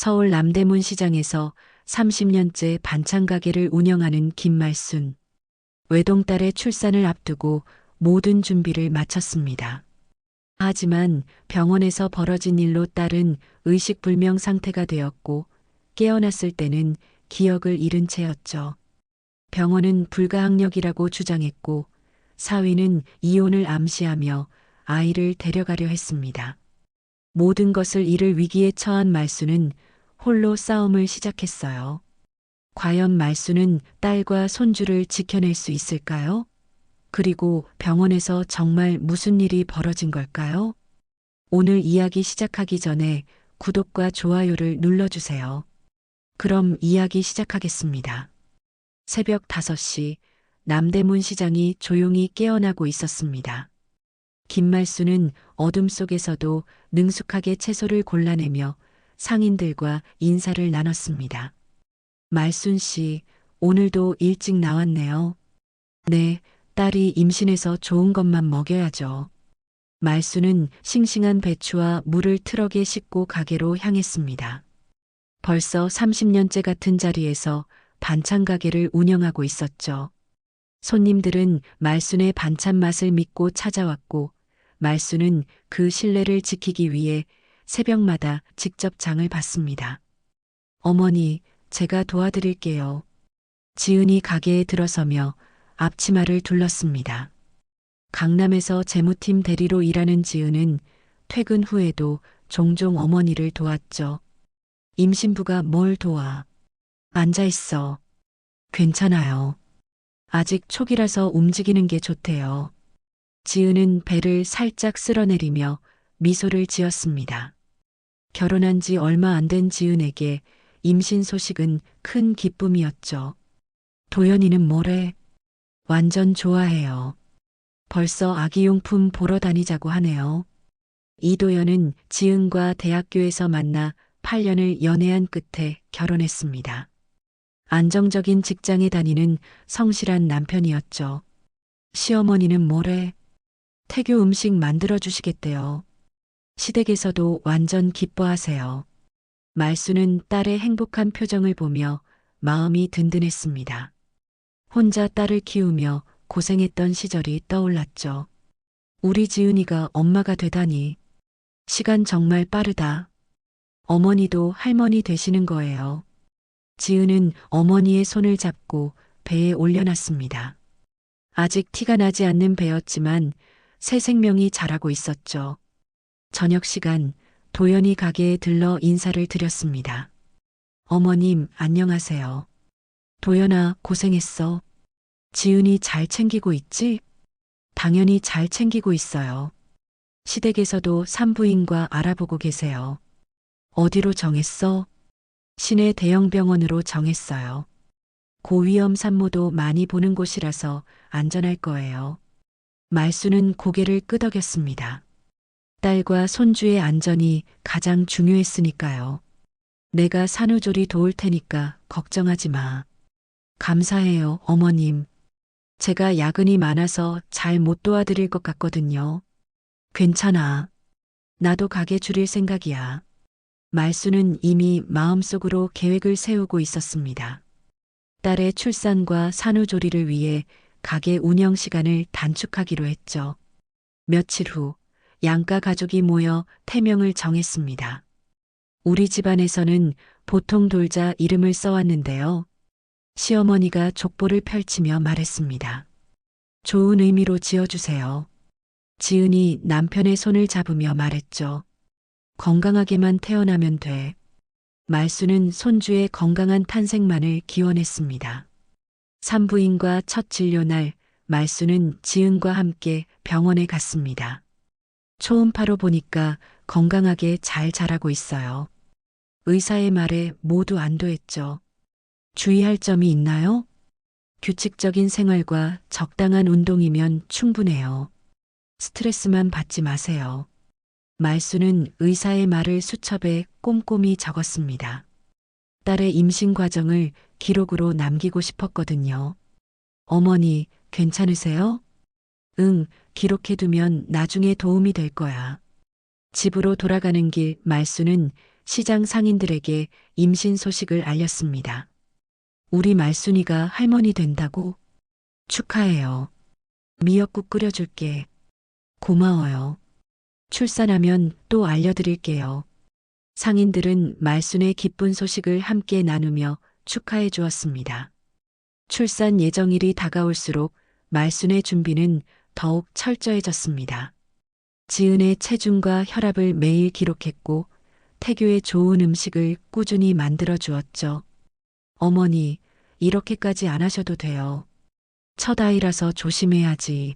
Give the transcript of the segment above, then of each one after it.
서울 남대문 시장에서 30년째 반찬 가게를 운영하는 김말순. 외동딸의 출산을 앞두고 모든 준비를 마쳤습니다. 하지만 병원에서 벌어진 일로 딸은 의식불명 상태가 되었고 깨어났을 때는 기억을 잃은 채였죠. 병원은 불가항력이라고 주장했고 사위는 이혼을 암시하며 아이를 데려가려 했습니다. 모든 것을 잃을 위기에 처한 말수는 홀로 싸움을 시작했어요. 과연 말수는 딸과 손주를 지켜낼 수 있을까요? 그리고 병원에서 정말 무슨 일이 벌어진 걸까요? 오늘 이야기 시작하기 전에 구독과 좋아요를 눌러주세요. 그럼 이야기 시작하겠습니다. 새벽 5시 남대문 시장이 조용히 깨어나고 있었습니다. 김말수는 어둠 속에서도 능숙하게 채소를 골라내며 상인들과 인사를 나눴습니다. 말순 씨, 오늘도 일찍 나왔네요. 네, 딸이 임신해서 좋은 것만 먹여야죠. 말수는 싱싱한 배추와 물을 트럭에 싣고 가게로 향했습니다. 벌써 30년째 같은 자리에서 반찬 가게를 운영하고 있었죠. 손님들은 말순의 반찬 맛을 믿고 찾아왔고 말순은 그 신뢰를 지키기 위해 새벽마다 직접 장을 봤습니다. 어머니, 제가 도와드릴게요. 지은이 가게에 들어서며 앞치마를 둘렀습니다. 강남에서 재무팀 대리로 일하는 지은은 퇴근 후에도 종종 어머니를 도왔죠. 임신부가 뭘 도와? 앉아 있어. 괜찮아요. 아직 초기라서 움직이는 게 좋대요. 지은은 배를 살짝 쓸어내리며 미소를 지었습니다. 결혼한 지 얼마 안 된 지은에게 임신 소식은 큰 기쁨이었죠. 도연이는 뭐래? 완전 좋아해요. 벌써 아기용품 보러 다니자고 하네요. 이도연은 지은과 대학교에서 만나 8년을 연애한 끝에 결혼했습니다. 안정적인 직장에 다니는 성실한 남편이었죠. 시어머니는 뭐래? 태교 음식 만들어 주시겠대요. 시댁에서도 완전 기뻐하세요. 말수는 딸의 행복한 표정을 보며 마음이 든든했습니다. 혼자 딸을 키우며 고생했던 시절이 떠올랐죠. 우리 지은이가 엄마가 되다니. 시간 정말 빠르다. 어머니도 할머니 되시는 거예요. 지은은 어머니의 손을 잡고 배에 올려놨습니다. 아직 티가 나지 않는 배였지만 새 생명이 자라고 있었죠. 저녁 시간 도연이 가게에 들러 인사를 드렸습니다. 어머님, 안녕하세요. 도연아, 고생했어. 지은이 잘 챙기고 있지? 당연히 잘 챙기고 있어요. 시댁에서도 산부인과 알아보고 계세요. 어디로 정했어? 시내 대형 병원으로 정했어요. 고위험 산모도 많이 보는 곳이라서 안전할 거예요. 말수는 고개를 끄덕였습니다. 딸과 손주의 안전이 가장 중요했으니까요. 내가 산후조리 도울 테니까 걱정하지 마. 감사해요, 어머님. 제가 야근이 많아서 잘 못 도와드릴 것 같거든요. 괜찮아. 나도 가게 줄일 생각이야. 말수는 이미 마음속으로 계획을 세우고 있었습니다. 딸의 출산과 산후조리를 위해 가게 운영 시간을 단축하기로 했죠. 며칠 후 양가 가족이 모여 태명을 정했습니다. 우리 집안에서는 보통 돌자 이름을 써왔는데요. 시어머니가 족보를 펼치며 말했습니다. 좋은 의미로 지어주세요. 지은이 남편의 손을 잡으며 말했죠. 건강하게만 태어나면 돼. 말수는 손주의 건강한 탄생만을 기원했습니다. 산부인과 첫 진료날 말수는 지은과 함께 병원에 갔습니다. 초음파로 보니까 건강하게 잘 자라고 있어요. 의사의 말에 모두 안도했죠. 주의할 점이 있나요? 규칙적인 생활과 적당한 운동이면 충분해요. 스트레스만 받지 마세요. 말수는 의사의 말을 수첩에 꼼꼼히 적었습니다. 딸의 임신 과정을 기록으로 남기고 싶었거든요. 어머니, 괜찮으세요? 응, 기록해두면 나중에 도움이 될 거야. 집으로 돌아가는 길 말수는 시장 상인들에게 임신 소식을 알렸습니다. 우리 말순이가 할머니 된다고? 축하해요. 미역국 끓여줄게. 고마워요. 출산하면 또 알려드릴게요. 상인들은 말순의 기쁜 소식을 함께 나누며 축하해 주었습니다. 출산 예정일이 다가올수록 말순의 준비는 더욱 철저해졌습니다. 지은의 체중과 혈압을 매일 기록했고 태교의 좋은 음식을 꾸준히 만들어 주었죠. 어머니, 이렇게까지 안 하셔도 돼요. 첫 아이라서 조심해야지.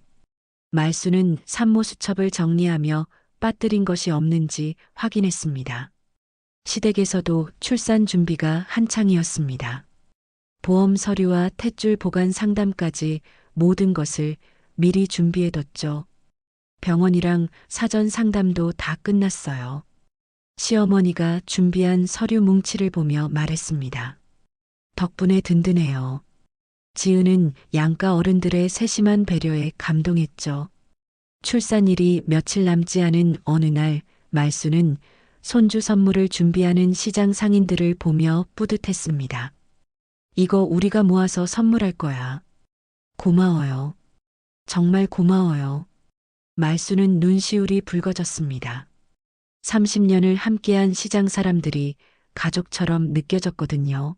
말순은 산모 수첩을 정리하며 빠뜨린 것이 없는지 확인했습니다. 시댁에서도 출산 준비가 한창이었습니다. 보험 서류와 탯줄 보관 상담까지 모든 것을 미리 준비해뒀죠. 병원이랑 사전 상담도 다 끝났어요. 시어머니가 준비한 서류 뭉치를 보며 말했습니다. 덕분에 든든해요. 지은은 양가 어른들의 세심한 배려에 감동했죠. 출산일이 며칠 남지 않은 어느 날 말순은 손주 선물을 준비하는 시장 상인들을 보며 뿌듯했습니다. 이거 우리가 모아서 선물할 거야. 고마워요. 정말 고마워요. 말순은 눈시울이 붉어졌습니다. 30년을 함께한 시장 사람들이 가족처럼 느껴졌거든요.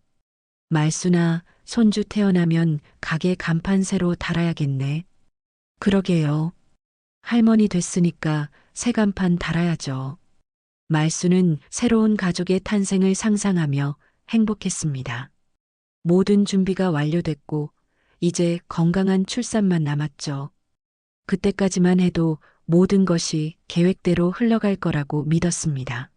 말순아, 손주 태어나면 가게 간판 새로 달아야겠네. 그러게요. 할머니 됐으니까 새 간판 달아야죠. 말순은 새로운 가족의 탄생을 상상하며 행복했습니다. 모든 준비가 완료됐고 이제 건강한 출산만 남았죠. 그때까지만 해도 모든 것이 계획대로 흘러갈 거라고 믿었습니다.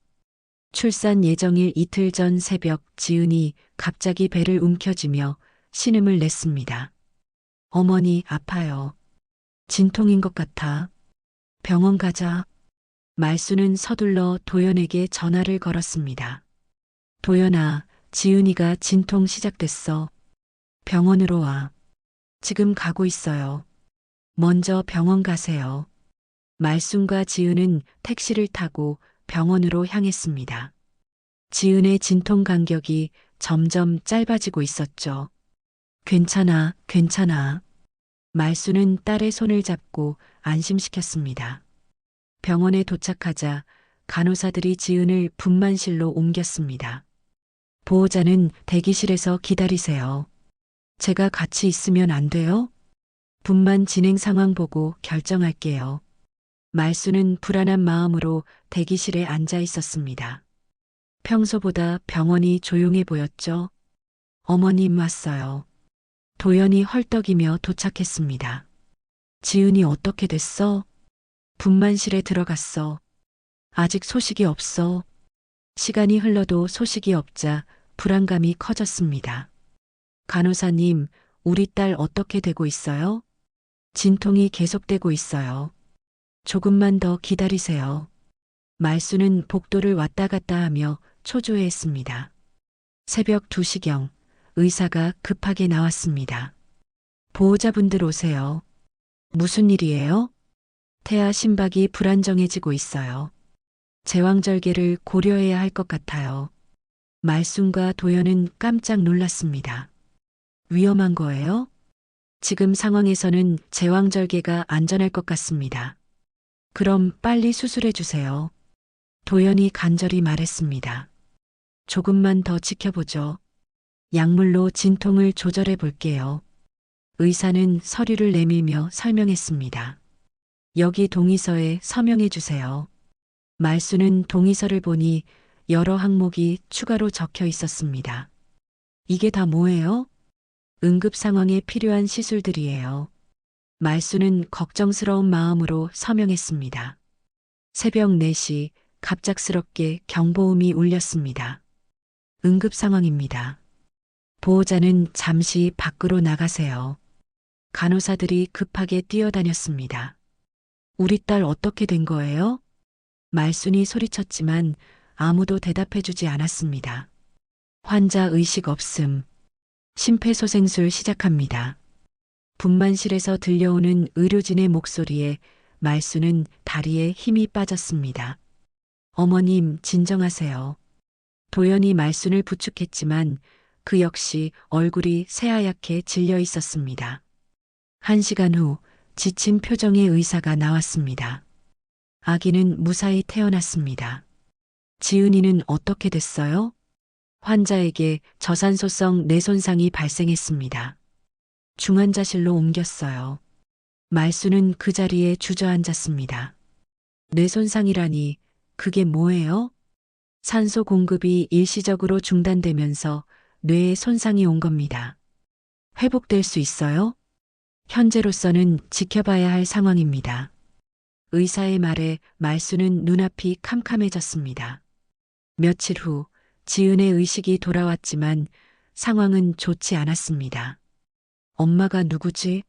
출산 예정일 이틀 전 새벽 지은이 갑자기 배를 움켜쥐며 신음을 냈습니다. 어머니, 아파요. 진통인 것 같아. 병원 가자. 말순은 서둘러 도연에게 전화를 걸었습니다. 도연아, 지은이가 진통 시작됐어. 병원으로 와. 지금 가고 있어요. 먼저 병원 가세요. 말순과 지은은 택시를 타고 병원으로 향했습니다. 지은의 진통 간격이 점점 짧아지고 있었죠. 괜찮아, 괜찮아. 말순은 딸의 손을 잡고 안심시켰습니다. 병원에 도착하자 간호사들이 지은을 분만실로 옮겼습니다. 보호자는 대기실에서 기다리세요. 제가 같이 있으면 안 돼요? 분만 진행 상황 보고 결정할게요. 말순은 불안한 마음으로 대기실에 앉아 있었습니다. 평소보다 병원이 조용해 보였죠. 어머님 왔어요. 도연이 헐떡이며 도착했습니다. 지은이 어떻게 됐어? 분만실에 들어갔어. 아직 소식이 없어. 시간이 흘러도 소식이 없자 불안감이 커졌습니다. 간호사님, 우리 딸 어떻게 되고 있어요? 진통이 계속되고 있어요. 조금만 더 기다리세요. 말순은 복도를 왔다 갔다 하며 초조해했습니다. 새벽 2시경 의사가 급하게 나왔습니다. 보호자분들 오세요. 무슨 일이에요? 태아 심박이 불안정해지고 있어요. 제왕절개를 고려해야 할 것 같아요. 말순과 도연은 깜짝 놀랐습니다. 위험한 거예요? 지금 상황에서는 제왕절개가 안전할 것 같습니다. 그럼 빨리 수술해 주세요. 도연이 간절히 말했습니다. 조금만 더 지켜보죠. 약물로 진통을 조절해 볼게요. 의사는 서류를 내밀며 설명했습니다. 여기 동의서에 서명해 주세요. 말순은 동의서를 보니 여러 항목이 추가로 적혀 있었습니다. 이게 다 뭐예요? 응급 상황에 필요한 시술들이에요. 말순은 걱정스러운 마음으로 서명했습니다. 새벽 4시 갑작스럽게 경보음이 울렸습니다. 응급 상황입니다. 보호자는 잠시 밖으로 나가세요. 간호사들이 급하게 뛰어다녔습니다. 우리 딸 어떻게 된 거예요? 말순이 소리쳤지만 아무도 대답해주지 않았습니다. 환자 의식 없음. 심폐소생술 시작합니다. 분만실에서 들려오는 의료진의 목소리에 말순은 다리에 힘이 빠졌습니다. 어머님, 진정하세요. 도연이 말순을 부축했지만 그 역시 얼굴이 새하얗게 질려 있었습니다. 1시간 후 지친 표정의 의사가 나왔습니다. 아기는 무사히 태어났습니다. 지은이는 어떻게 됐어요? 환자에게 저산소성 뇌손상이 발생했습니다. 중환자실로 옮겼어요. 말수는 그 자리에 주저앉았습니다. 뇌손상이라니 그게 뭐예요? 산소 공급이 일시적으로 중단되면서 뇌에 손상이 온 겁니다. 회복될 수 있어요? 현재로서는 지켜봐야 할 상황입니다. 의사의 말에 말수는 눈앞이 캄캄해졌습니다. 며칠 후 지은의 의식이 돌아왔지만 상황은 좋지 않았습니다. 엄마가 누구지?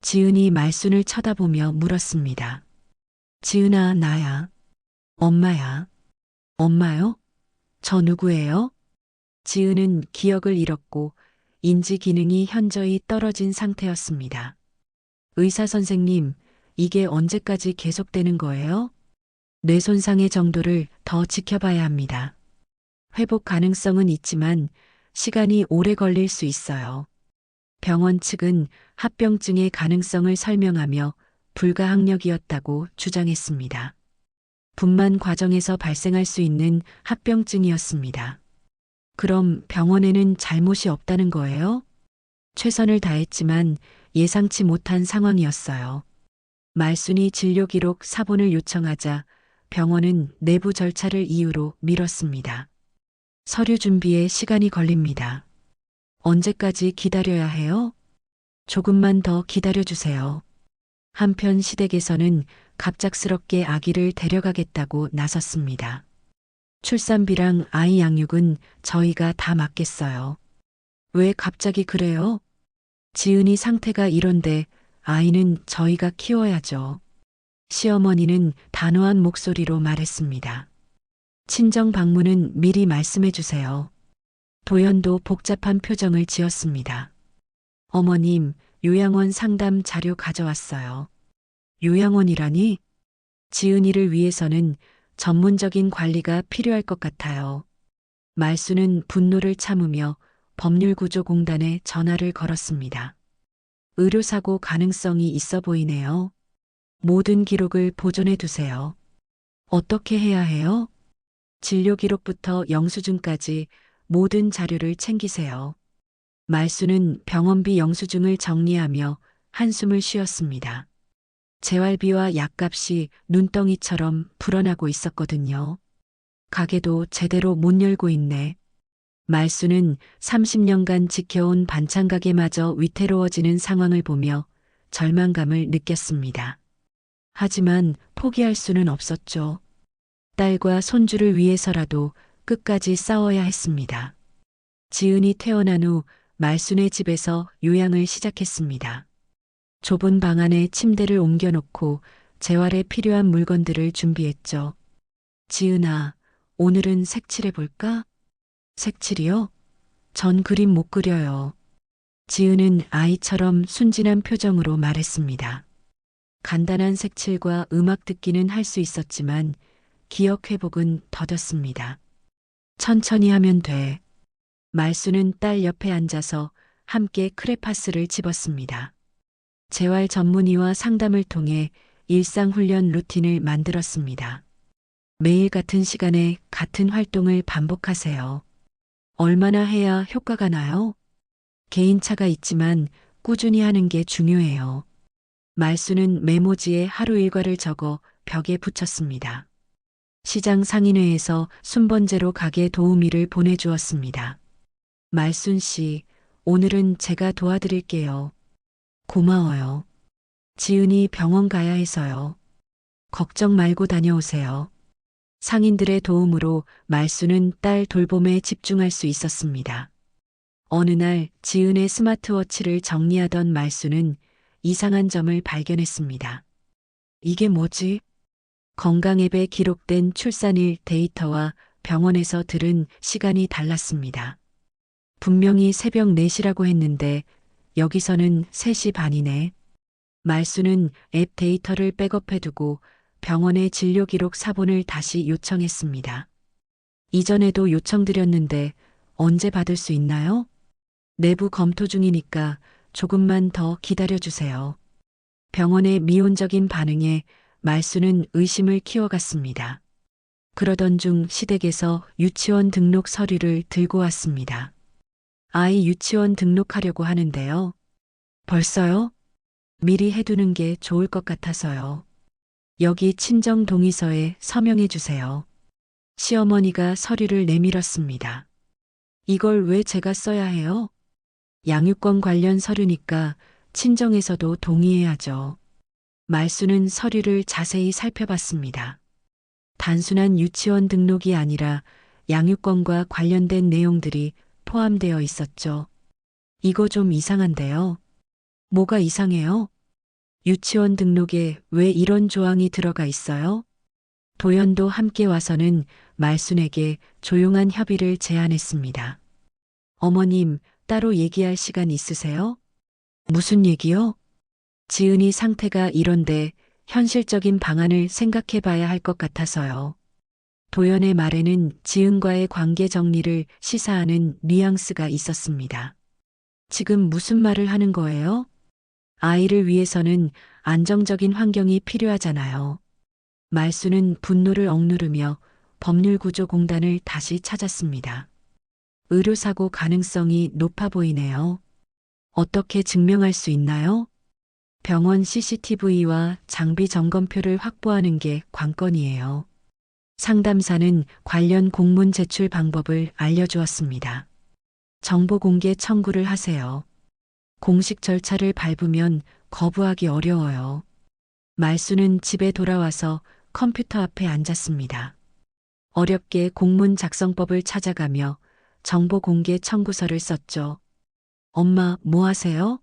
지은이 말순을 쳐다보며 물었습니다. 지은아, 나야. 엄마야. 엄마요? 저 누구예요? 지은은 기억을 잃었고 인지 기능이 현저히 떨어진 상태였습니다. 의사 선생님, 이게 언제까지 계속되는 거예요? 뇌 손상의 정도를 더 지켜봐야 합니다. 회복 가능성은 있지만 시간이 오래 걸릴 수 있어요. 병원 측은 합병증의 가능성을 설명하며 불가항력이었다고 주장했습니다. 분만 과정에서 발생할 수 있는 합병증이었습니다. 그럼 병원에는 잘못이 없다는 거예요? 최선을 다했지만 예상치 못한 상황이었어요. 말순이 진료 기록 사본을 요청하자 병원은 내부 절차를 이유로 미뤘습니다. 서류 준비에 시간이 걸립니다. 언제까지 기다려야 해요? 조금만 더 기다려주세요. 한편 시댁에서는 갑작스럽게 아기를 데려가겠다고 나섰습니다. 출산비랑 아이 양육은 저희가 다 맡겠어요. 왜 갑자기 그래요? 지은이 상태가 이런데 아이는 저희가 키워야죠. 시어머니는 단호한 목소리로 말했습니다. 친정 방문은 미리 말씀해 주세요. 도연도 복잡한 표정을 지었습니다. 어머님, 요양원 상담 자료 가져왔어요. 요양원이라니? 지은이를 위해서는 전문적인 관리가 필요할 것 같아요. 말수는 분노를 참으며 법률구조공단에 전화를 걸었습니다. 의료사고 가능성이 있어 보이네요. 모든 기록을 보존해 두세요. 어떻게 해야 해요? 진료 기록부터 영수증까지 모든 자료를 챙기세요. 말수는 병원비 영수증을 정리하며 한숨을 쉬었습니다. 재활비와 약값이 눈덩이처럼 불어나고 있었거든요. 가게도 제대로 못 열고 있네. 말수는 30년간 지켜온 반찬가게마저 위태로워지는 상황을 보며 절망감을 느꼈습니다. 하지만 포기할 수는 없었죠. 딸과 손주를 위해서라도 끝까지 싸워야 했습니다. 지은이 태어난 후 말순의 집에서 요양을 시작했습니다. 좁은 방 안에 침대를 옮겨놓고 재활에 필요한 물건들을 준비했죠. 지은아, 오늘은 색칠해볼까? 색칠이요? 전 그림 못 그려요. 지은은 아이처럼 순진한 표정으로 말했습니다. 간단한 색칠과 음악 듣기는 할 수 있었지만 기억 회복은 더뎠습니다. 천천히 하면 돼. 말수는 딸 옆에 앉아서 함께 크레파스를 집었습니다. 재활 전문의와 상담을 통해 일상훈련 루틴을 만들었습니다. 매일 같은 시간에 같은 활동을 반복하세요. 얼마나 해야 효과가 나요? 개인차가 있지만 꾸준히 하는 게 중요해요. 말수는 메모지에 하루 일과를 적어 벽에 붙였습니다. 시장 상인회에서 순번제로 가게 도우미를 보내주었습니다. 말순 씨, 오늘은 제가 도와드릴게요. 고마워요. 지은이 병원 가야 해서요. 걱정 말고 다녀오세요. 상인들의 도움으로 말수는 딸 돌봄에 집중할 수 있었습니다. 어느 날 지은의 스마트워치를 정리하던 말수는 이상한 점을 발견했습니다. 이게 뭐지? 건강 앱에 기록된 출산일 데이터와 병원에서 들은 시간이 달랐습니다. 분명히 새벽 4시라고 했는데 여기서는 3시 반이네. 말수는 앱 데이터를 백업해두고 병원의 진료 기록 사본을 다시 요청했습니다. 이전에도 요청드렸는데 언제 받을 수 있나요? 내부 검토 중이니까 조금만 더 기다려주세요. 병원의 미온적인 반응에 말수는 의심을 키워갔습니다. 그러던 중 시댁에서 유치원 등록 서류를 들고 왔습니다. 아이 유치원 등록하려고 하는데요. 벌써요? 미리 해두는 게 좋을 것 같아서요. 여기 친정 동의서에 서명해 주세요. 시어머니가 서류를 내밀었습니다. 이걸 왜 제가 써야 해요? 양육권 관련 서류니까 친정에서도 동의해야죠. 말수는 서류를 자세히 살펴봤습니다. 단순한 유치원 등록이 아니라 양육권과 관련된 내용들이 포함되어 있었죠. 이거 좀 이상한데요. 뭐가 이상해요? 유치원 등록에 왜 이런 조항이 들어가 있어요? 도연도 함께 와서는 말순에게 조용한 협의를 제안했습니다. 어머님, 따로 얘기할 시간 있으세요? 무슨 얘기요? 지은이 상태가 이런데 현실적인 방안을 생각해 봐야 할 것 같아서요. 도연의 말에는 지은과의 관계 정리를 시사하는 뉘앙스가 있었습니다. 지금 무슨 말을 하는 거예요? 아이를 위해서는 안정적인 환경이 필요하잖아요. 말수는 분노를 억누르며 법률구조공단을 다시 찾았습니다. 의료사고 가능성이 높아 보이네요. 어떻게 증명할 수 있나요? 병원 CCTV와 장비 점검표를 확보하는 게 관건이에요. 상담사는 관련 공문 제출 방법을 알려주었습니다. 정보 공개 청구를 하세요. 공식 절차를 밟으면 거부하기 어려워요. 말수는 집에 돌아와서 컴퓨터 앞에 앉았습니다. 어렵게 공문 작성법을 찾아가며 정보 공개 청구서를 썼죠. 엄마, 뭐 하세요?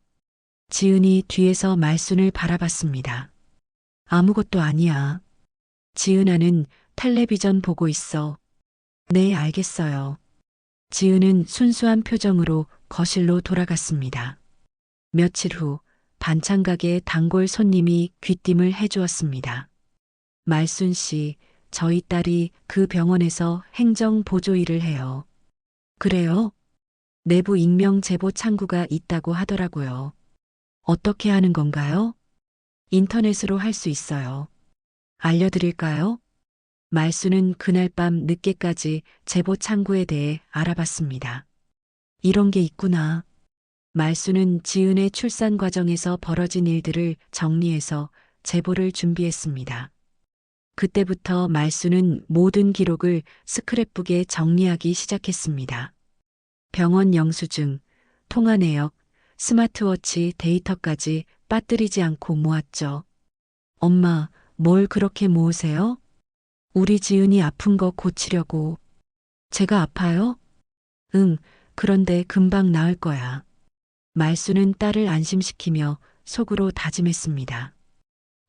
지은이 뒤에서 말순을 바라봤습니다. 아무것도 아니야. 지은아는 텔레비전 보고 있어. 네, 알겠어요. 지은은 순수한 표정으로 거실로 돌아갔습니다. 며칠 후 반찬 가게 단골 손님이 귀띔을 해주었습니다. 말순 씨, 저희 딸이 그 병원에서 행정 보조 일을 해요. 그래요? 내부 익명 제보 창구가 있다고 하더라고요. 어떻게 하는 건가요? 인터넷으로 할 수 있어요. 알려드릴까요? 말수는 그날 밤 늦게까지 제보 창구에 대해 알아봤습니다. 이런 게 있구나. 말수는 지은의 출산 과정에서 벌어진 일들을 정리해서 제보를 준비했습니다. 그때부터 말수는 모든 기록을 스크랩북에 정리하기 시작했습니다. 병원 영수증, 통화 내역, 스마트워치 데이터까지 빠뜨리지 않고 모았죠. 엄마, 뭘 그렇게 모으세요? 우리 지은이 아픈 거 고치려고. 제가 아파요? 응, 그런데 금방 나을 거야. 말수는 딸을 안심시키며 속으로 다짐했습니다.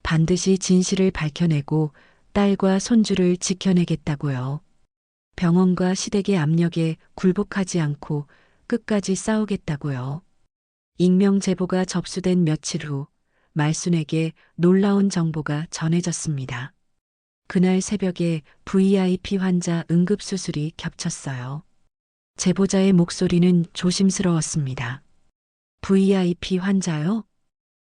반드시 진실을 밝혀내고 딸과 손주를 지켜내겠다고요. 병원과 시댁의 압력에 굴복하지 않고 끝까지 싸우겠다고요. 익명 제보가 접수된 며칠 후 말순에게 놀라운 정보가 전해졌습니다. 그날 새벽에 VIP 환자 응급수술이 겹쳤어요. 제보자의 목소리는 조심스러웠습니다. VIP 환자요?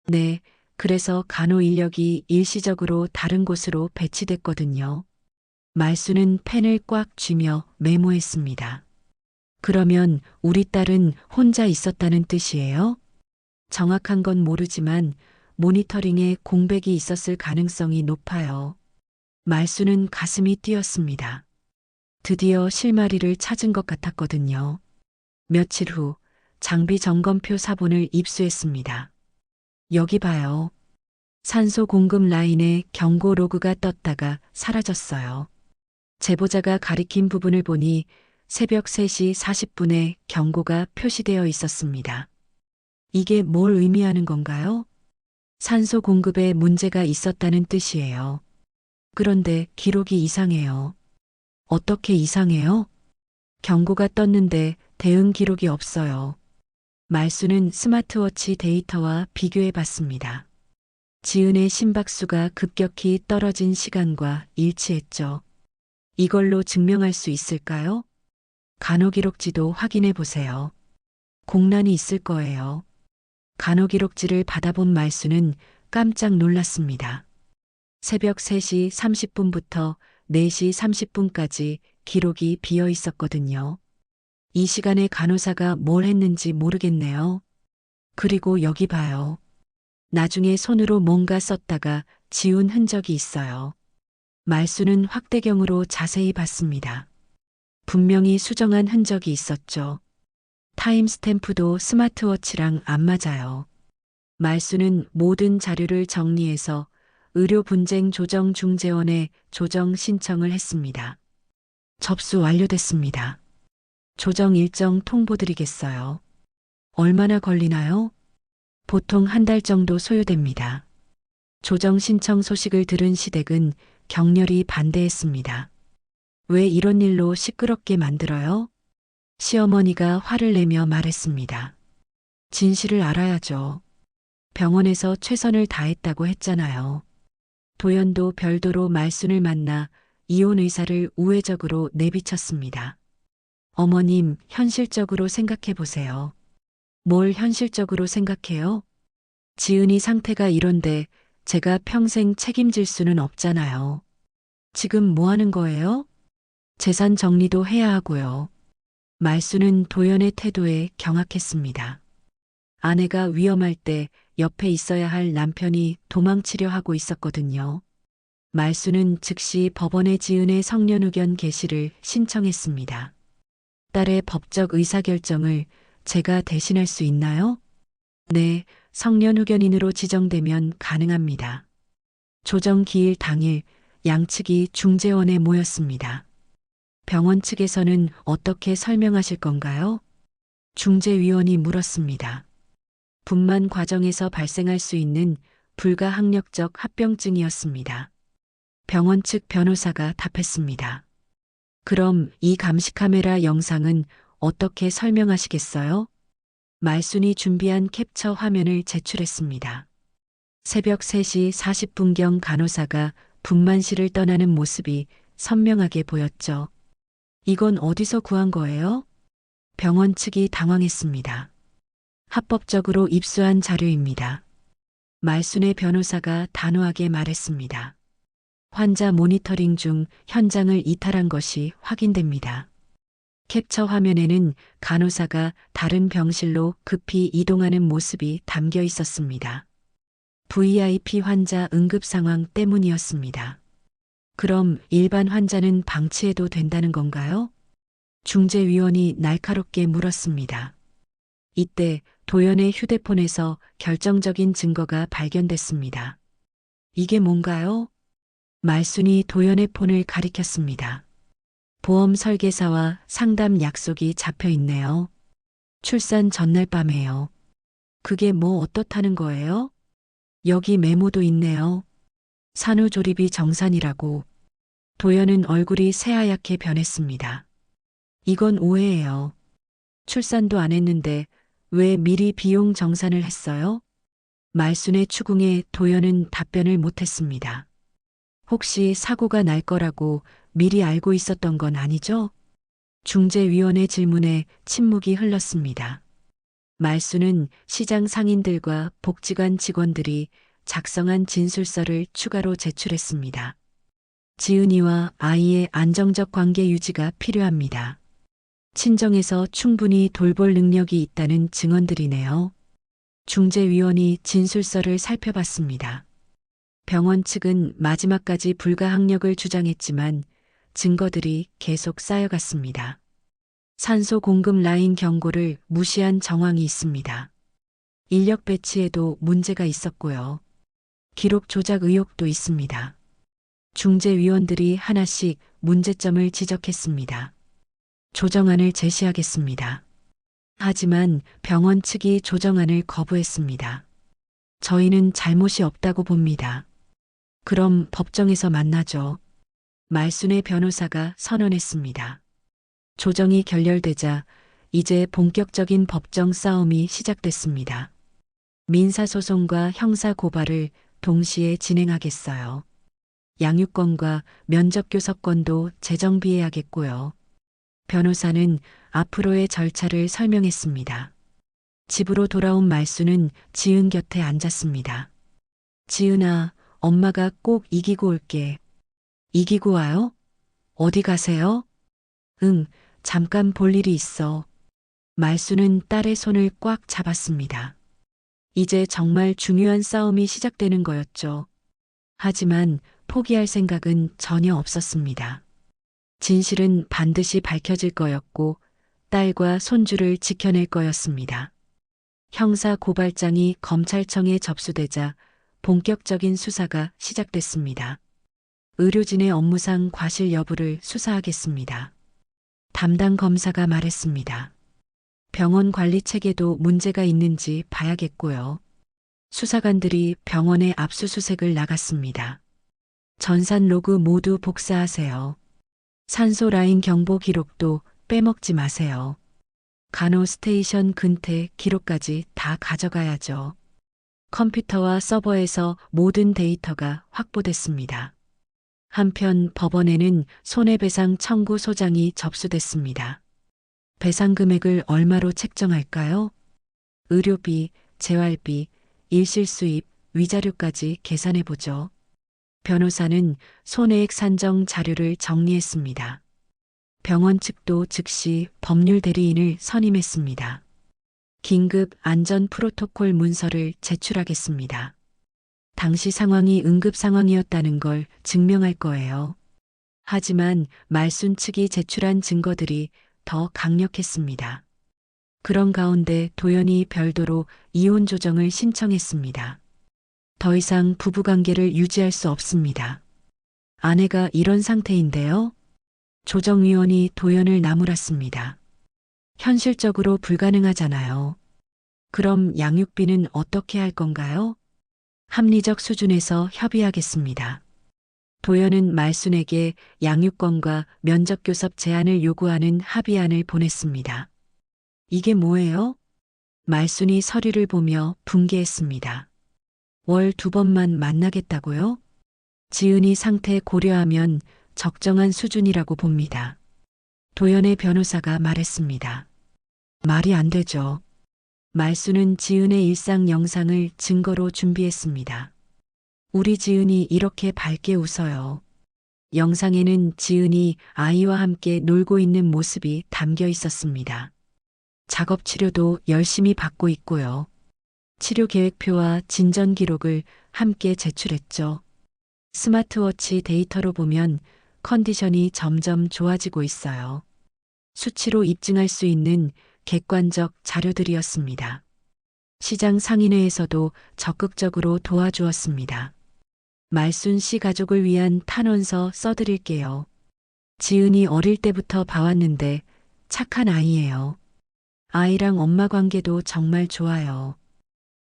네, 그래서 간호 인력이 일시적으로 다른 곳으로 배치됐거든요. 말수는 펜을 꽉 쥐며 메모했습니다. 그러면 우리 딸은 혼자 있었다는 뜻이에요? 정확한 건 모르지만 모니터링에 공백이 있었을 가능성이 높아요. 말수는 가슴이 뛰었습니다. 드디어 실마리를 찾은 것 같았거든요. 며칠 후 장비 점검표 사본을 입수했습니다. 여기 봐요. 산소 공급 라인에 경고 로그가 떴다가 사라졌어요. 제보자가 가리킨 부분을 보니 새벽 3시 40분에 경고가 표시되어 있었습니다. 이게 뭘 의미하는 건가요? 산소 공급에 문제가 있었다는 뜻이에요. 그런데 기록이 이상해요. 어떻게 이상해요? 경고가 떴는데 대응 기록이 없어요. 말수는 스마트워치 데이터와 비교해 봤습니다. 지은의 심박수가 급격히 떨어진 시간과 일치했죠. 이걸로 증명할 수 있을까요? 간호기록지도 확인해 보세요. 공란이 있을 거예요. 간호기록지를 받아본 말수는 깜짝 놀랐습니다. 새벽 3시 30분부터 4시 30분까지 기록이 비어 있었거든요. 이 시간에 간호사가 뭘 했는지 모르겠네요. 그리고 여기 봐요. 나중에 손으로 뭔가 썼다가 지운 흔적이 있어요. 말수는 확대경으로 자세히 봤습니다. 분명히 수정한 흔적이 있었죠. 타임스탬프도 스마트워치랑 안 맞아요. 말수는 모든 자료를 정리해서 의료분쟁조정중재원에 조정 신청을 했습니다. 접수 완료됐습니다. 조정 일정 통보드리겠어요. 얼마나 걸리나요? 보통 한 달 정도 소요됩니다. 조정 신청 소식을 들은 시댁은 격렬히 반대했습니다. 왜 이런 일로 시끄럽게 만들어요? 시어머니가 화를 내며 말했습니다. 진실을 알아야죠. 병원에서 최선을 다했다고 했잖아요. 도연도 별도로 말순을 만나 이혼 의사를 우회적으로 내비쳤습니다. 어머님, 현실적으로 생각해 보세요. 뭘 현실적으로 생각해요? 지은이 상태가 이런데 제가 평생 책임질 수는 없잖아요. 지금 뭐 하는 거예요? 재산 정리도 해야 하고요. 말수는 도연의 태도에 경악했습니다. 아내가 위험할 때 옆에 있어야 할 남편이 도망치려 하고 있었거든요. 말수는 즉시 법원에 지은의 성년 의견 게시를 신청했습니다. 딸의 법적 의사결정을 제가 대신할 수 있나요? 네, 성년 의견인으로 지정되면 가능합니다. 조정 기일 당일 양측이 중재원에 모였습니다. 병원 측에서는 어떻게 설명하실 건가요? 중재위원이 물었습니다. 분만 과정에서 발생할 수 있는 불가항력적 합병증이었습니다. 병원 측 변호사가 답했습니다. 그럼 이 감시 카메라 영상은 어떻게 설명하시겠어요? 말순이 준비한 캡처 화면을 제출했습니다. 새벽 3시 40분경 간호사가 분만실을 떠나는 모습이 선명하게 보였죠. 이건 어디서 구한 거예요? 병원 측이 당황했습니다. 합법적으로 입수한 자료입니다. 말순의 변호사가 단호하게 말했습니다. 환자 모니터링 중 현장을 이탈한 것이 확인됩니다. 캡처 화면에는 간호사가 다른 병실로 급히 이동하는 모습이 담겨 있었습니다. VIP 환자 응급 상황 때문이었습니다. 그럼 일반 환자는 방치해도 된다는 건가요? 중재위원이 날카롭게 물었습니다. 이때 도연의 휴대폰에서 결정적인 증거가 발견됐습니다. 이게 뭔가요? 말순이 도연의 폰을 가리켰습니다. 보험 설계사와 상담 약속이 잡혀 있네요. 출산 전날 밤에요. 그게 뭐 어떻다는 거예요? 여기 메모도 있네요. 산후조리비 정산이라고. 도연은 얼굴이 새하얗게 변했습니다. 이건 오해예요. 출산도 안 했는데 왜 미리 비용 정산을 했어요? 말순의 추궁에 도연은 답변을 못했습니다. 혹시 사고가 날 거라고 미리 알고 있었던 건 아니죠? 중재위원의 질문에 침묵이 흘렀습니다. 말순은 시장 상인들과 복지관 직원들이 작성한 진술서를 추가로 제출했습니다. 지은이와 아이의 안정적 관계 유지가 필요합니다. 친정에서 충분히 돌볼 능력이 있다는 증언들이네요. 중재위원이 진술서를 살펴봤습니다. 병원 측은 마지막까지 불가항력을 주장했지만 증거들이 계속 쌓여갔습니다. 산소 공급 라인 경고를 무시한 정황이 있습니다. 인력 배치에도 문제가 있었고요. 기록 조작 의혹도 있습니다. 중재위원들이 하나씩 문제점을 지적했습니다. 조정안을 제시하겠습니다. 하지만 병원 측이 조정안을 거부했습니다. 저희는 잘못이 없다고 봅니다. 그럼 법정에서 만나죠. 말순의 변호사가 선언했습니다. 조정이 결렬되자 이제 본격적인 법정 싸움이 시작됐습니다. 민사소송과 형사고발을 동시에 진행하겠어요. 양육권과 면접교섭권도 재정비해야겠고요. 변호사는 앞으로의 절차를 설명했습니다. 집으로 돌아온 말수는 지은 곁에 앉았습니다. 지은아, 엄마가 꼭 이기고 올게. 이기고 와요? 어디 가세요? 응, 잠깐 볼 일이 있어. 말수는 딸의 손을 꽉 잡았습니다. 이제 정말 중요한 싸움이 시작되는 거였죠. 하지만 포기할 생각은 전혀 없었습니다. 진실은 반드시 밝혀질 거였고 딸과 손주를 지켜낼 거였습니다. 형사 고발장이 검찰청에 접수되자 본격적인 수사가 시작됐습니다. 의료진의 업무상 과실 여부를 수사하겠습니다. 담당 검사가 말했습니다. 병원 관리 체계도 문제가 있는지 봐야겠고요. 수사관들이 병원에 압수수색을 나갔습니다. 전산 로그 모두 복사하세요. 산소 라인 경보 기록도 빼먹지 마세요. 간호 스테이션 근태 기록까지 다 가져가야죠. 컴퓨터와 서버에서 모든 데이터가 확보됐습니다. 한편 법원에는 손해배상 청구 소장이 접수됐습니다. 배상 금액을 얼마로 책정할까요? 의료비, 재활비, 일실수입, 위자료까지 계산해보죠. 변호사는 손해액 산정 자료를 정리했습니다. 병원 측도 즉시 법률 대리인을 선임했습니다. 긴급 안전 프로토콜 문서를 제출하겠습니다. 당시 상황이 응급 상황이었다는 걸 증명할 거예요. 하지만 말순 측이 제출한 증거들이 더 강력했습니다. 그런 가운데 도연이 별도로 이혼 조정을 신청했습니다. 더 이상 부부관계를 유지할 수 없습니다. 아내가 이런 상태인데요. 조정위원이 도연을 나무랐습니다. 현실적으로 불가능하잖아요. 그럼 양육비는 어떻게 할 건가요? 합리적 수준에서 협의하겠습니다. 도연은 말순에게 양육권과 면접교섭 제한을 요구하는 합의안을 보냈습니다. 이게 뭐예요? 말순이 서류를 보며 분개했습니다. 월 2번만 만나겠다고요? 지은이 상태 고려하면 적정한 수준이라고 봅니다. 도연의 변호사가 말했습니다. 말이 안 되죠. 말수는 지은의 일상 영상을 증거로 준비했습니다. 우리 지은이 이렇게 밝게 웃어요. 영상에는 지은이 아이와 함께 놀고 있는 모습이 담겨 있었습니다. 작업 치료도 열심히 받고 있고요. 치료 계획표와 진전 기록을 함께 제출했죠. 스마트워치 데이터로 보면 컨디션이 점점 좋아지고 있어요. 수치로 입증할 수 있는 객관적 자료들이었습니다. 시장 상인회에서도 적극적으로 도와주었습니다. 말순 씨 가족을 위한 탄원서 써드릴게요. 지은이 어릴 때부터 봐왔는데 착한 아이예요. 아이랑 엄마 관계도 정말 좋아요.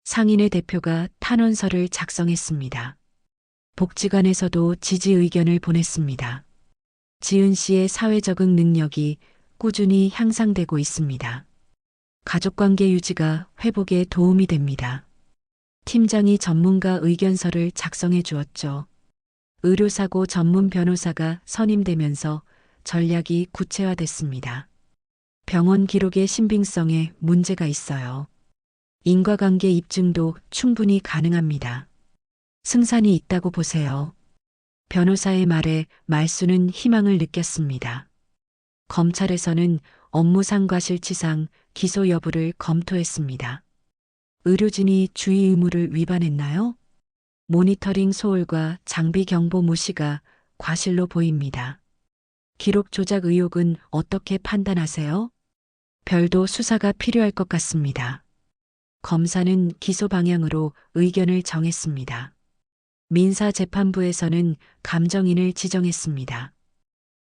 상인회 대표가 탄원서를 작성했습니다. 복지관에서도 지지 의견을 보냈습니다. 지은 씨의 사회 적응 능력이 꾸준히 향상되고 있습니다. 가족관계 유지가 회복에 도움이 됩니다. 팀장이 전문가 의견서를 작성해 주었죠. 의료사고 전문 변호사가 선임되면서 전략이 구체화됐습니다. 병원 기록의 신빙성에 문제가 있어요. 인과관계 입증도 충분히 가능합니다. 승산이 있다고 보세요. 변호사의 말에 말수는 희망을 느꼈습니다. 검찰에서는 업무상 과실치상 기소 여부를 검토했습니다. 의료진이 주의 의무를 위반했나요? 모니터링 소홀과 장비 경보 무시가 과실로 보입니다. 기록 조작 의혹은 어떻게 판단하세요? 별도 수사가 필요할 것 같습니다. 검사는 기소 방향으로 의견을 정했습니다. 민사재판부에서는 감정인을 지정했습니다.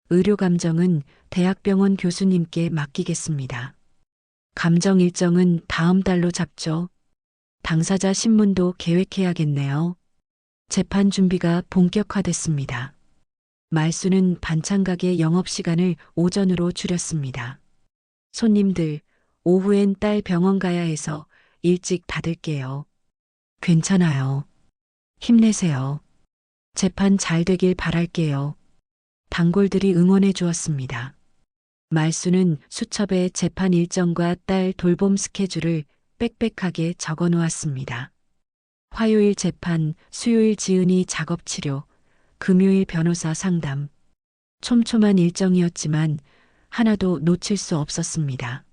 의료감정은 대학병원 교수님께 맡기겠습니다. 감정 일정은 다음 달로 잡죠. 당사자 신문도 계획해야겠네요. 재판 준비가 본격화됐습니다. 말수는 반찬가게 영업시간을 오전으로 줄였습니다. 손님들, 오후엔 딸 병원 가야 해서 일찍 닫을게요. 괜찮아요. 힘내세요. 재판 잘 되길 바랄게요. 단골들이 응원해 주었습니다. 말수는 수첩에 재판 일정과 딸 돌봄 스케줄을 빽빽하게 적어 놓았습니다. 화요일 재판, 수요일 지은이 작업 치료, 금요일 변호사 상담. 촘촘한 일정이었지만 하나도 놓칠 수 없었습니다.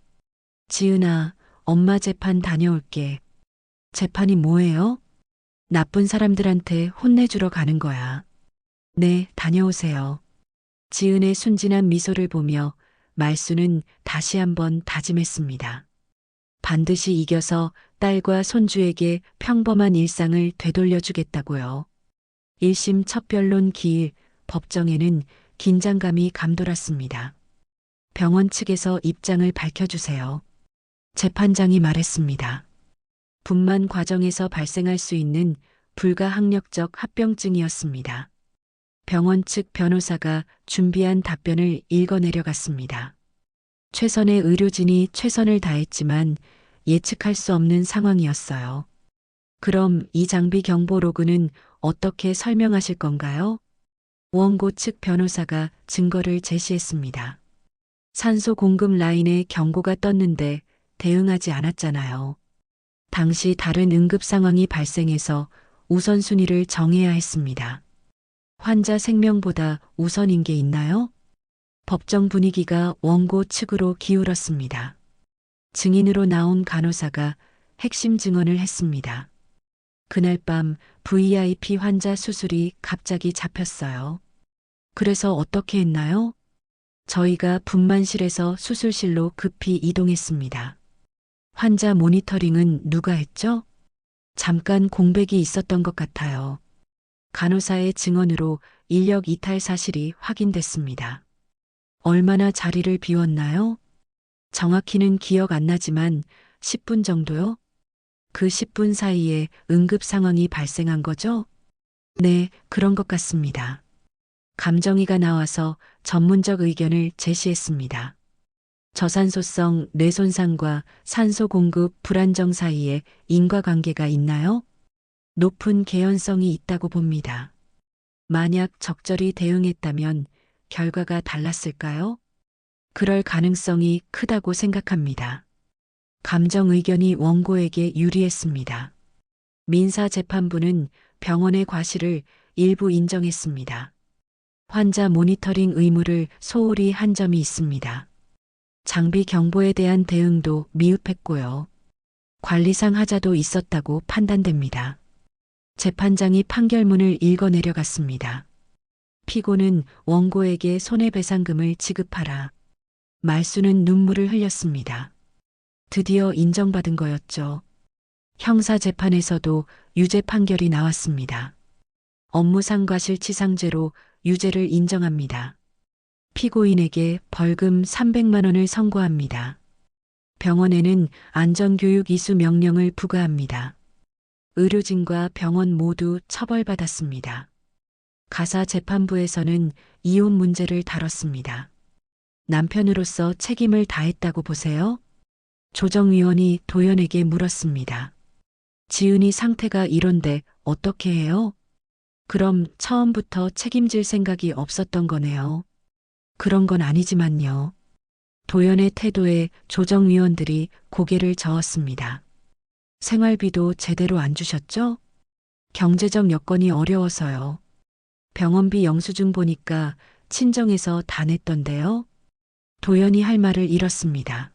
지은아, 엄마 재판 다녀올게. 재판이 뭐예요? 나쁜 사람들한테 혼내주러 가는 거야. 네, 다녀오세요. 지은의 순진한 미소를 보며 말수는 다시 한번 다짐했습니다. 반드시 이겨서 딸과 손주에게 평범한 일상을 되돌려주겠다고요. 1심 첫 변론 기일 법정에는 긴장감이 감돌았습니다. 병원 측에서 입장을 밝혀주세요. 재판장이 말했습니다. 분만 과정에서 발생할 수 있는 불가항력적 합병증이었습니다. 병원 측 변호사가 준비한 답변을 읽어내려갔습니다. 최선의 의료진이 최선을 다했지만 예측할 수 없는 상황이었어요. 그럼 이 장비 경보 로그는 어떻게 설명하실 건가요? 원고 측 변호사가 증거를 제시했습니다. 산소 공급 라인에 경고가 떴는데 대응하지 않았잖아요. 당시 다른 응급 상황이 발생해서 우선순위를 정해야 했습니다. 환자 생명보다 우선인 게 있나요? 법정 분위기가 원고 측으로 기울었습니다. 증인으로 나온 간호사가 핵심 증언을 했습니다. 그날 밤 VIP 환자 수술이 갑자기 잡혔어요. 그래서 어떻게 했나요? 저희가 분만실에서 수술실로 급히 이동했습니다. 환자 모니터링은 누가 했죠? 잠깐 공백이 있었던 것 같아요. 간호사의 증언으로 인력 이탈 사실이 확인됐습니다. 얼마나 자리를 비웠나요? 정확히는 기억 안 나지만 10분 정도요? 그 10분 사이에 응급 상황이 발생한 거죠? 네, 그런 것 같습니다. 감정이가 나와서 전문적 의견을 제시했습니다. 저산소성 뇌손상과 산소 공급 불안정 사이에 인과관계가 있나요? 높은 개연성이 있다고 봅니다. 만약 적절히 대응했다면 결과가 달랐을까요? 그럴 가능성이 크다고 생각합니다. 감정 의견이 원고에게 유리했습니다. 민사재판부는 병원의 과실을 일부 인정했습니다. 환자 모니터링 의무를 소홀히 한 점이 있습니다. 장비 경보에 대한 대응도 미흡했고요. 관리상 하자도 있었다고 판단됩니다. 재판장이 판결문을 읽어내려갔습니다. 피고는 원고에게 손해배상금을 지급하라. 말수는 눈물을 흘렸습니다. 드디어 인정받은 거였죠. 형사재판에서도 유죄 판결이 나왔습니다. 업무상 과실치상죄로 유죄를 인정합니다. 피고인에게 벌금 300만 원을 선고합니다. 병원에는 안전교육 이수 명령을 부과합니다. 의료진과 병원 모두 처벌받았습니다. 가사재판부에서는 이혼 문제를 다뤘습니다. 남편으로서 책임을 다했다고 보세요? 조정위원이 도연에게 물었습니다. 지은이 상태가 이런데 어떻게 해요? 그럼 처음부터 책임질 생각이 없었던 거네요. 그런 건 아니지만요. 도연의 태도에 조정위원들이 고개를 저었습니다. 생활비도 제대로 안 주셨죠? 경제적 여건이 어려워서요. 병원비 영수증 보니까 친정에서 다 냈던데요. 도연이 할 말을 잃었습니다.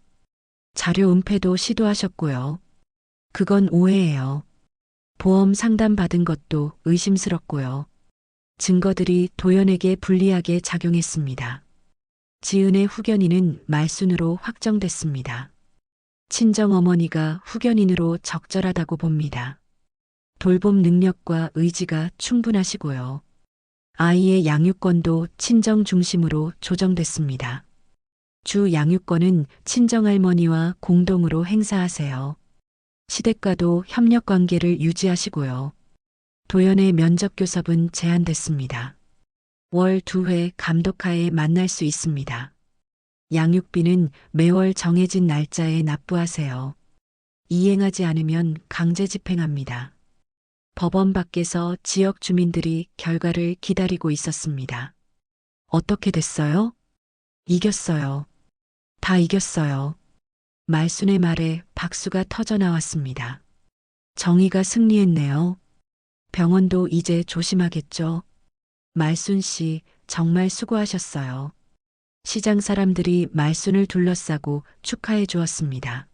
자료 은폐도 시도하셨고요. 그건 오해예요. 보험 상담 받은 것도 의심스럽고요. 증거들이 도연에게 불리하게 작용했습니다. 지은의 후견인은 말순으로 확정됐습니다. 친정어머니가 후견인으로 적절하다고 봅니다. 돌봄 능력과 의지가 충분하시고요. 아이의 양육권도 친정 중심으로 조정됐습니다. 주 양육권은 친정할머니와 공동으로 행사하세요. 시댁과도 협력 관계를 유지하시고요. 도연의 면접 교섭은 제한됐습니다. 월 2회 감독하에 만날 수 있습니다. 양육비는 매월 정해진 날짜에 납부하세요. 이행하지 않으면 강제 집행합니다. 법원 밖에서 지역 주민들이 결과를 기다리고 있었습니다. 어떻게 됐어요? 이겼어요. 다 이겼어요. 말순의 말에 박수가 터져 나왔습니다. 정의가 승리했네요. 병원도 이제 조심하겠죠. 말순 씨, 정말 수고하셨어요. 시장 사람들이 말순을 둘러싸고 축하해 주었습니다.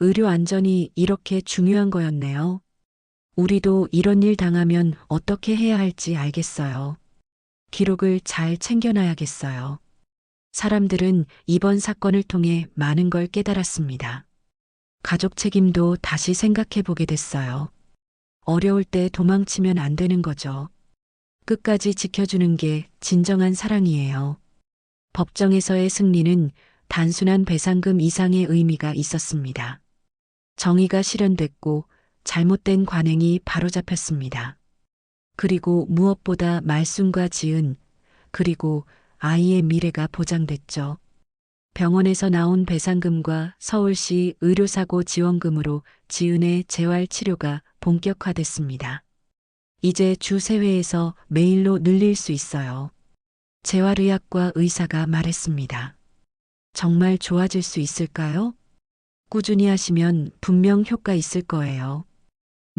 의료 안전이 이렇게 중요한 거였네요. 우리도 이런 일 당하면 어떻게 해야 할지 알겠어요. 기록을 잘 챙겨놔야겠어요. 사람들은 이번 사건을 통해 많은 걸 깨달았습니다. 가족 책임도 다시 생각해 보게 됐어요. 어려울 때 도망치면 안 되는 거죠. 끝까지 지켜주는 게 진정한 사랑이에요. 법정에서의 승리는 단순한 배상금 이상의 의미가 있었습니다. 정의가 실현됐고 잘못된 관행이 바로잡혔습니다. 그리고 무엇보다 말순과 지은, 그리고 아이의 미래가 보장됐죠. 병원에서 나온 배상금과 서울시 의료사고 지원금으로 지은의 재활치료가 본격화됐습니다. 이제 주 3회에서 매일로 늘릴 수 있어요. 재활의학과 의사가 말했습니다. 정말 좋아질 수 있을까요? 꾸준히 하시면 분명 효과 있을 거예요.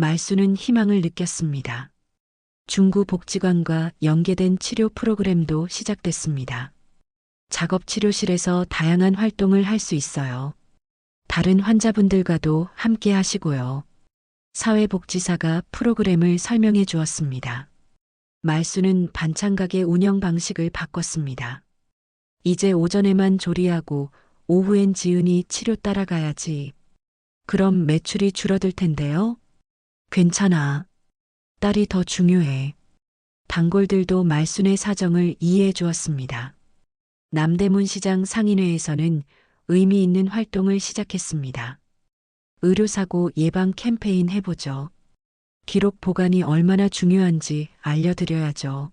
말순은 희망을 느꼈습니다. 중구복지관과 연계된 치료 프로그램도 시작됐습니다. 작업치료실에서 다양한 활동을 할 수 있어요. 다른 환자분들과도 함께 하시고요. 사회복지사가 프로그램을 설명해 주었습니다. 말순은 반찬가게 운영 방식을 바꿨습니다. 이제 오전에만 조리하고 오후엔 지은이 치료 따라가야지. 그럼 매출이 줄어들 텐데요? 괜찮아. 딸이 더 중요해. 단골들도 말순의 사정을 이해해 주었습니다. 남대문 시장 상인회에서는 의미 있는 활동을 시작했습니다. 의료사고 예방 캠페인 해보죠. 기록 보관이 얼마나 중요한지 알려드려야죠.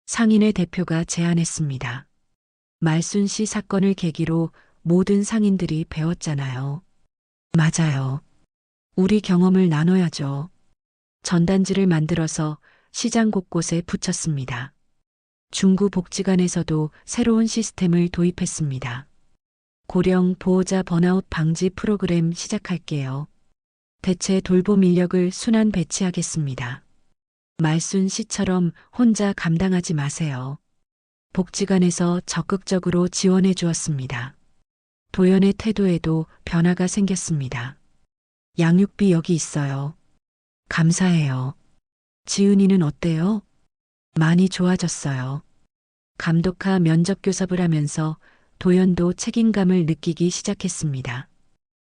상인회 대표가 제안했습니다. 말순 씨 사건을 계기로 모든 상인들이 배웠잖아요. 맞아요. 우리 경험을 나눠야죠. 전단지를 만들어서 시장 곳곳에 붙였습니다. 중구복지관에서도 새로운 시스템을 도입했습니다. 고령 보호자 번아웃 방지 프로그램 시작할게요. 대체 돌봄 인력을 순환 배치하겠습니다. 말순 씨처럼 혼자 감당하지 마세요. 복지관에서 적극적으로 지원해 주었습니다. 도연의 태도에도 변화가 생겼습니다. 양육비 여기 있어요. 감사해요. 지은이는 어때요? 많이 좋아졌어요. 감독하 면접교섭을 하면서 도연도 책임감을 느끼기 시작했습니다.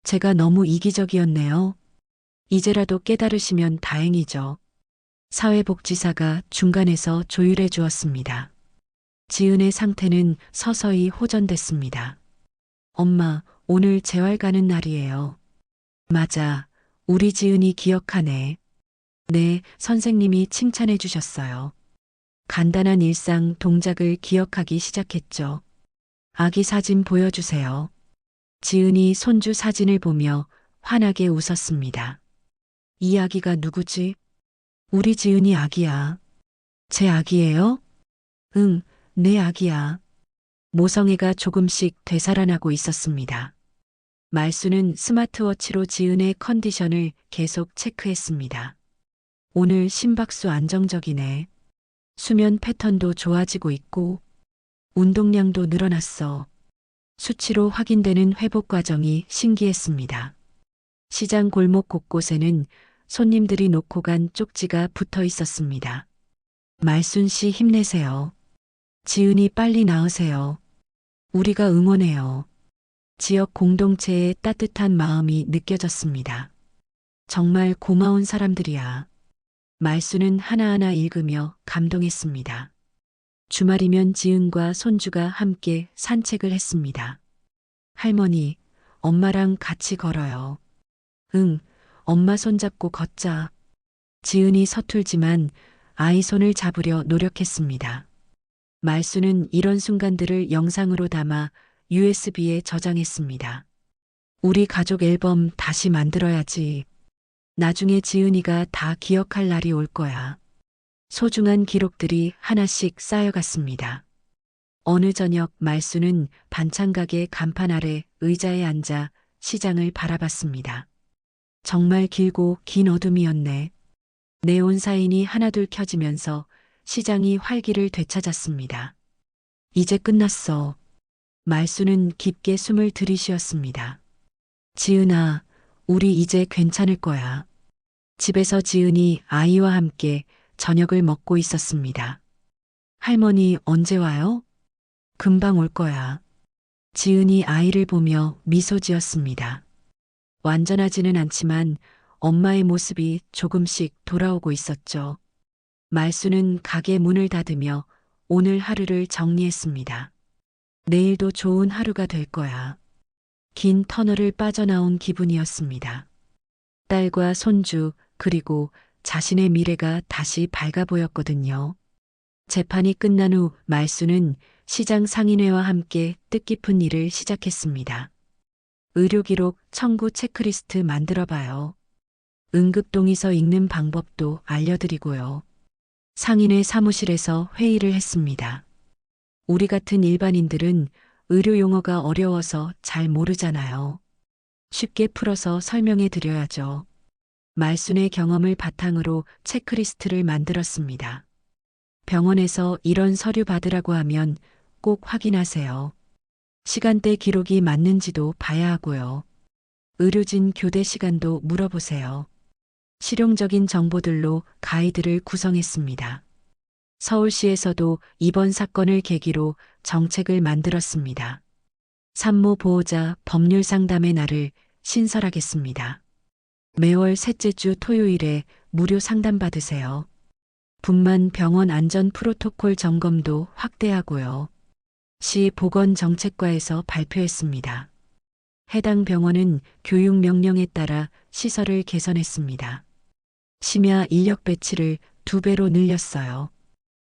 제가 너무 이기적이었네요. 이제라도 깨달으시면 다행이죠. 사회복지사가 중간에서 조율해 주었습니다. 지은의 상태는 서서히 호전됐습니다. 엄마, 오늘 재활 가는 날이에요. 맞아. 우리 지은이 기억하네. 네, 선생님이 칭찬해 주셨어요. 간단한 일상 동작을 기억하기 시작했죠. 아기 사진 보여주세요. 지은이 손주 사진을 보며 환하게 웃었습니다. 이 아기가 누구지? 우리 지은이 아기야. 제 아기예요? 응, 내 아기야. 모성애가 조금씩 되살아나고 있었습니다. 말순은 스마트워치로 지은의 컨디션을 계속 체크했습니다. 오늘 심박수 안정적이네. 수면 패턴도 좋아지고 있고 운동량도 늘어났어. 수치로 확인되는 회복 과정이 신기했습니다. 시장 골목 곳곳에는 손님들이 놓고 간 쪽지가 붙어 있었습니다. 말순 씨 힘내세요. 지은이 빨리 나으세요. 우리가 응원해요. 지역 공동체의 따뜻한 마음이 느껴졌습니다. 정말 고마운 사람들이야. 말순은 하나하나 읽으며 감동했습니다. 주말이면 지은과 손주가 함께 산책을 했습니다. 할머니, 엄마랑 같이 걸어요. 응, 엄마 손잡고 걷자. 지은이 서툴지만 아이 손을 잡으려 노력했습니다. 말순은 이런 순간들을 영상으로 담아 USB에 저장했습니다. 우리 가족 앨범 다시 만들어야지. 나중에 지은이가 다 기억할 날이 올 거야. 소중한 기록들이 하나씩 쌓여갔습니다. 어느 저녁 말수는 반찬가게 간판 아래 의자에 앉아 시장을 바라봤습니다. 정말 길고 긴 어둠이었네. 네온 사인이 하나둘 켜지면서 시장이 활기를 되찾았습니다. 이제 끝났어. 말수는 깊게 숨을 들이쉬었습니다. 지은아, 우리 이제 괜찮을 거야. 집에서 지은이 아이와 함께 저녁을 먹고 있었습니다. 할머니 언제 와요? 금방 올 거야. 지은이 아이를 보며 미소 지었습니다. 완전하지는 않지만 엄마의 모습이 조금씩 돌아오고 있었죠. 말수는 가게 문을 닫으며 오늘 하루를 정리했습니다. 내일도 좋은 하루가 될 거야. 긴 터널을 빠져나온 기분이었습니다. 딸과 손주 그리고 자신의 미래가 다시 밝아 보였거든요. 재판이 끝난 후 말수는 시장 상인회와 함께 뜻깊은 일을 시작했습니다. 의료기록 청구 체크리스트 만들어봐요. 응급동의서 읽는 방법도 알려드리고요. 상인회 사무실에서 회의를 했습니다. 우리 같은 일반인들은 의료 용어가 어려워서 잘 모르잖아요. 쉽게 풀어서 설명해 드려야죠. 말순의 경험을 바탕으로 체크리스트를 만들었습니다. 병원에서 이런 서류 받으라고 하면 꼭 확인하세요. 시간대 기록이 맞는지도 봐야 하고요. 의료진 교대 시간도 물어보세요. 실용적인 정보들로 가이드를 구성했습니다. 서울시에서도 이번 사건을 계기로 정책을 만들었습니다. 산모 보호자 법률 상담의 날을 신설하겠습니다. 매월 셋째 주 토요일에 무료 상담 받으세요. 분만 병원 안전 프로토콜 점검도 확대하고요. 시 보건정책과에서 발표했습니다. 해당 병원은 교육 명령에 따라 시설을 개선했습니다. 심야 인력 배치를 2배로 늘렸어요.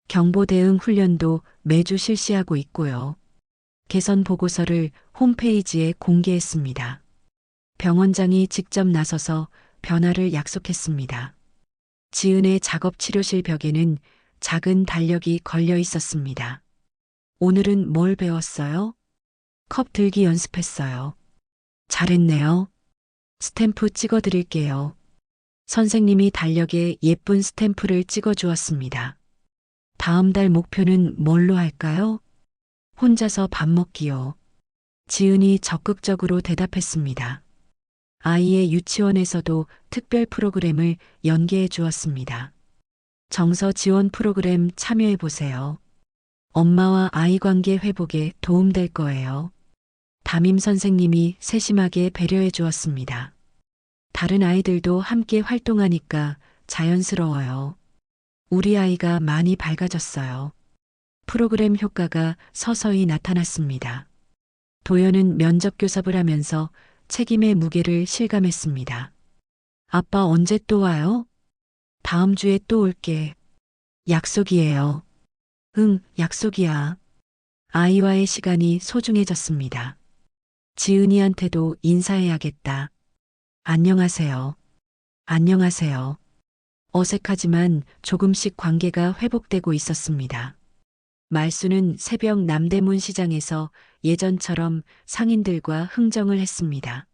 경보 대응 훈련도 매주 실시하고 있고요. 개선 보고서를 홈페이지에 공개했습니다. 병원장이 직접 나서서 변화를 약속했습니다. 지은의 작업 치료실 벽에는 작은 달력이 걸려 있었습니다. 오늘은 뭘 배웠어요? 컵 들기 연습했어요. 잘했네요. 스탬프 찍어 드릴게요. 선생님이 달력에 예쁜 스탬프를 찍어 주었습니다. 다음 달 목표는 뭘로 할까요? 혼자서 밥 먹기요. 지은이 적극적으로 대답했습니다. 아이의 유치원에서도 특별 프로그램을 연계해 주었습니다. 정서 지원 프로그램 참여해 보세요. 엄마와 아이 관계 회복에 도움될 거예요. 담임 선생님이 세심하게 배려해 주었습니다. 다른 아이들도 함께 활동하니까 자연스러워요. 우리 아이가 많이 밝아졌어요. 프로그램 효과가 서서히 나타났습니다. 도연은 면접교섭을 하면서 책임의 무게를 실감했습니다. 아빠 언제 또 와요? 다음 주에 또 올게. 약속이에요. 응, 약속이야. 아이와의 시간이 소중해졌습니다. 지은이한테도 인사해야겠다. 안녕하세요. 안녕하세요. 어색하지만 조금씩 관계가 회복되고 있었습니다. 말수는 새벽 남대문 시장에서 예전처럼 상인들과 흥정을 했습니다.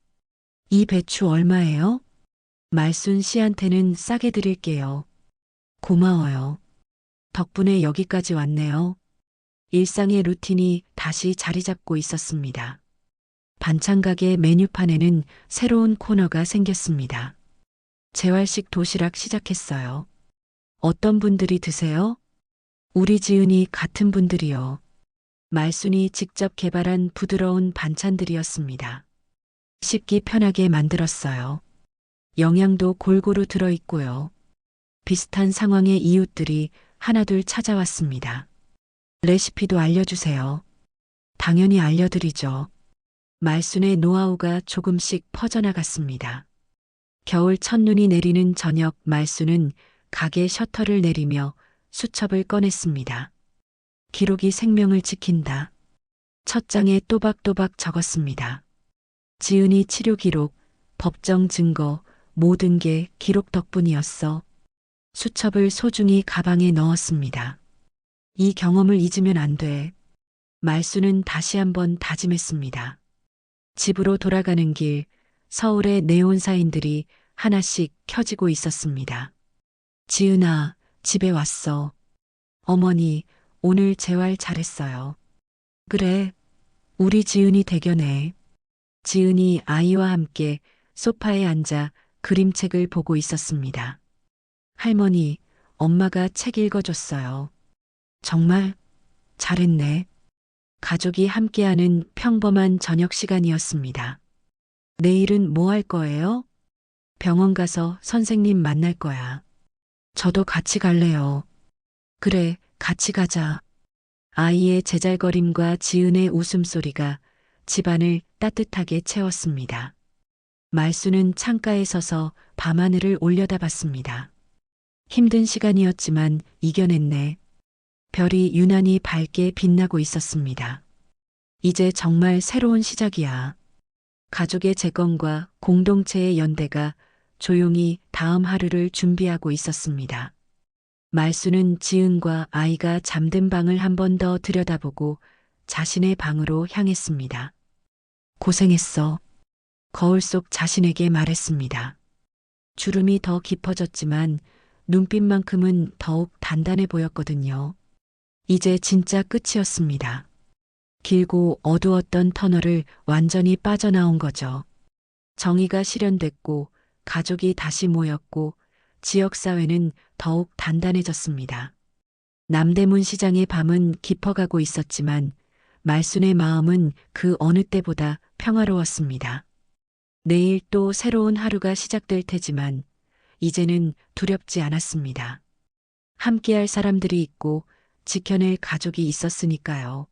이 배추 얼마예요? 말순 씨한테는 싸게 드릴게요. 고마워요. 덕분에 여기까지 왔네요. 일상의 루틴이 다시 자리 잡고 있었습니다. 반찬가게 메뉴판에는 새로운 코너가 생겼습니다. 재활식 도시락 시작했어요. 어떤 분들이 드세요? 우리 지은이 같은 분들이요. 말순이 직접 개발한 부드러운 반찬들이었습니다. 씹기 편하게 만들었어요. 영양도 골고루 들어있고요. 비슷한 상황의 이웃들이 하나둘 찾아왔습니다. 레시피도 알려주세요. 당연히 알려드리죠. 말순의 노하우가 조금씩 퍼져나갔습니다. 겨울 첫눈이 내리는 저녁 말순은 가게 셔터를 내리며 수첩을 꺼냈습니다. 기록이 생명을 지킨다. 첫 장에 또박또박 적었습니다. 지은이 치료 기록, 법정 증거, 모든 게 기록 덕분이었어. 수첩을 소중히 가방에 넣었습니다. 이 경험을 잊으면 안 돼. 말수는 다시 한번 다짐했습니다. 집으로 돌아가는 길, 서울의 네온 사인들이 하나씩 켜지고 있었습니다. 지은아, 집에 왔어. 어머니, 오늘 재활 잘했어요. 그래, 우리 지은이 대견해. 지은이 아이와 함께 소파에 앉아 그림책을 보고 있었습니다. 할머니, 엄마가 책 읽어줬어요. 정말 잘했네. 가족이 함께하는 평범한 저녁 시간이었습니다. 내일은 뭐 할 거예요? 병원 가서 선생님 만날 거야. 저도 같이 갈래요. 그래, 같이 가자. 아이의 제잘거림과 지은의 웃음소리가 집안을 따뜻하게 채웠습니다. 말수는 창가에 서서 밤하늘을 올려다봤습니다. 힘든 시간이었지만 이겨냈네. 별이 유난히 밝게 빛나고 있었습니다. 이제 정말 새로운 시작이야. 가족의 재건과 공동체의 연대가 조용히 다음 하루를 준비하고 있었습니다. 말수는 지은과 아이가 잠든 방을 한 번 더 들여다보고 자신의 방으로 향했습니다. 고생했어. 거울 속 자신에게 말했습니다. 주름이 더 깊어졌지만 눈빛만큼은 더욱 단단해 보였거든요. 이제 진짜 끝이었습니다. 길고 어두웠던 터널을 완전히 빠져나온 거죠. 정의가 실현됐고 가족이 다시 모였고 지역사회는 더욱 단단해졌습니다. 남대문 시장의 밤은 깊어가고 있었지만 말순의 마음은 그 어느 때보다 평화로웠습니다. 내일 또 새로운 하루가 시작될 테지만 이제는 두렵지 않았습니다. 함께할 사람들이 있고 지켜낼 가족이 있었으니까요.